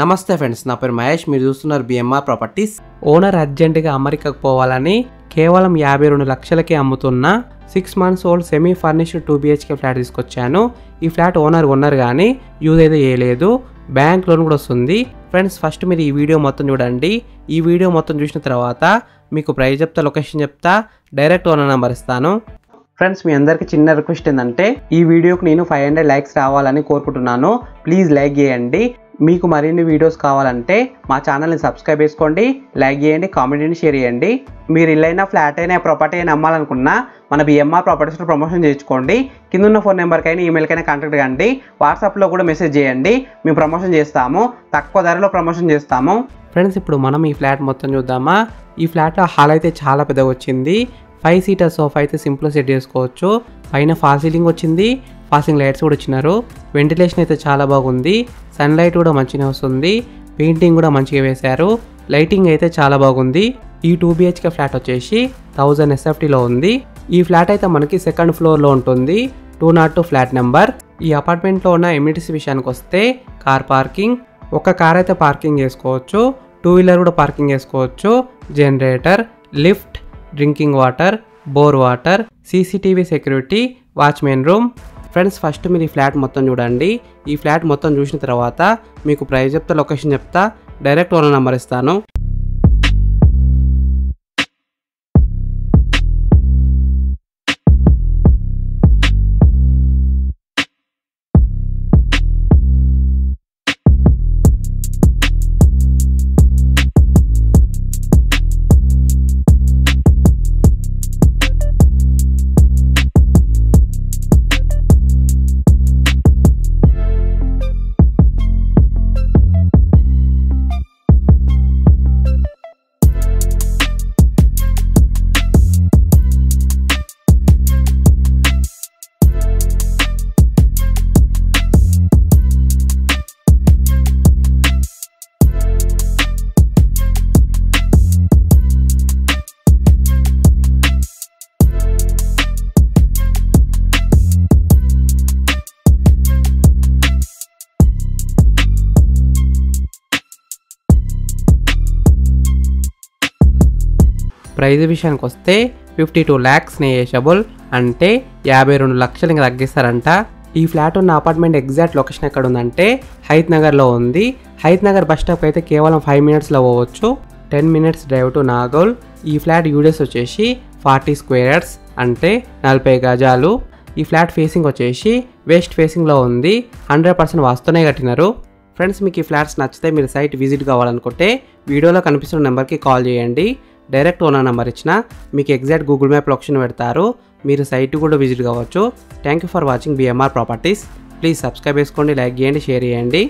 నమస్తే ఫ్రెండ్స్, నా పేరు మహేష్. మీరు చూస్తున్నారు బిఎంఆర్ ప్రాపర్టీస్. ఓనర్ అర్జెంటుగా అమెరికాకు పోవాలని కేవలం 52 లక్షలకే అమ్ముతున్న 6 months old semi furnished 2 BHK flat తీసుకొచ్చాను. ఈ ఫ్లాట్ ఓనర్ కొన్నారు కానీ యూజ్ అయితే చేయలేదు. బ్యాంక్ లోన్ కూడా వస్తుంది. ఫ్రెండ్స్, ఫస్ట్ మీరు ఈ వీడియో మొత్తం చూడండి. ఈ వీడియో మొత్తం చూసిన తర్వాత మీకు ప్రైస్ చెప్తా, లొకేషన్ చెప్తా, డైరెక్ట్ ఓనర్ నెంబర్ ఇస్తాను. ఫ్రెండ్స్, మీ అందరికీ చిన్న రిక్వెస్ట్ ఏంటంటే ఈ వీడియోకి నేను 500 లైక్స్ రావాలని కోరుకుంటున్నాను. ప్లీజ్ లైక్ చేయండి. మీకు మరిన్ని వీడియోస్ కావాలంటే మా ఛానల్ని సబ్స్క్రైబ్ చేసుకోండి, లైక్ చేయండి, కామెంట్ని షేర్ చేయండి. మీరు ఇల్లైనా ఫ్లాట్ అయినా ప్రాపర్టీ అయినా అమ్మాలనుకున్నా మన బిఎంఆర్ ప్రాపర్టీస్లో ప్రమోషన్ చేయించుకోండి. కింద ఉన్న ఫోన్ నెంబర్కైనా ఈమెయిల్కైనా కాంటాక్ట్ కండి. వాట్సాప్లో కూడా మెసేజ్ చేయండి. మేము ప్రమోషన్ చేస్తాము, తక్కువ ధరలో ప్రమోషన్ చేస్తాము. ఫ్రెండ్స్, ఇప్పుడు మనం ఈ ఫ్లాట్ మొత్తం చూద్దామా. ఈ ఫ్లాట్లో హాల్ అయితే చాలా పెద్దగా వచ్చింది. 5 seater సోఫా అయితే సింపుల్ సెట్ చేసుకోవచ్చు. పైన ఫాల్ సీలింగ్ వచ్చింది, ఫాస్టింగ్ లైట్స్ కూడా ఇచ్చినారు. వెంటిలేషన్ అయితే చాలా బాగుంది. సన్లైట్ కూడా మంచిగా వస్తుంది. పెయింటింగ్ కూడా మంచిగా వేశారు. లైటింగ్ అయితే చాలా బాగుంది. ఈ 2 BHK ఫ్లాట్ వచ్చేసి 1000 SFTలో ఉంది. ఈ ఫ్లాట్ అయితే మనకి 2nd ఫ్లోర్లో ఉంటుంది. 202 ఫ్లాట్ నెంబర్. ఈ అపార్ట్మెంట్లో ఉన్న ఎమ్యూనిటీస్ విషయానికి వస్తే కార్ పార్కింగ్, ఒక కార్ అయితే పార్కింగ్ చేసుకోవచ్చు, 2 వీలర్ కూడా పార్కింగ్ చేసుకోవచ్చు, generator, lift, drinking water, bore water, CCTV security, watchman room. Friends, first మీరు ఈ ఫ్లాట్ మొత్తం చూడండి. ఈ ఫ్లాట్ మొత్తం చూసిన తర్వాత మీకు ప్రైస్ చెప్తా, లొకేషన్ చెప్తా, డైరెక్ట్ ఓనర్ నెంబర్ ఇస్తాను. ప్రైజ్ విషయానికి వస్తే 52 lakhs నెగోషియబుల్, అంటే 52 లక్షలు ఇంకా తగ్గిస్తారంట. ఈ ఫ్లాట్ ఉన్న అపార్ట్మెంట్ ఎగ్జాక్ట్ లొకేషన్ ఎక్కడ ఉందంటే హైత్ నగర్లో ఉంది. హైత్ నగర్ బస్ స్టాప్కి అయితే కేవలం 5 minutesలో పోవచ్చు. 10 minutes డ్రైవ్ టు నాగోల్. ఈ ఫ్లాట్ యూడిఎస్ వచ్చేసి 40 square yards, అంటే 40 గజాలు. ఈ ఫ్లాట్ ఫేసింగ్ వచ్చేసి వెస్ట్ ఫేసింగ్లో ఉంది. 100% వాస్తునే కట్టినారు. ఫ్రెండ్స్, మీకు ఈ ఫ్లాట్స్ నచ్చితే మీరు సైట్ విజిట్ కావాలనుకుంటే వీడియోలో కనిపిస్తున్న నెంబర్కి కాల్ చేయండి. డైరెక్ట్ ఓనర్ నెంబర్ ఇచ్చిన మీకు ఎగ్జాక్ట్ గూగుల్ మ్యాప్ లొకేషన్ పెడతారు. మీరు సైట్ కూడా విజిట్ కావచ్చు. Thank you for watching BMR properties. Please subscribe చేసుకోండి, లైక్ చేయండి, షేర్ చేయండి.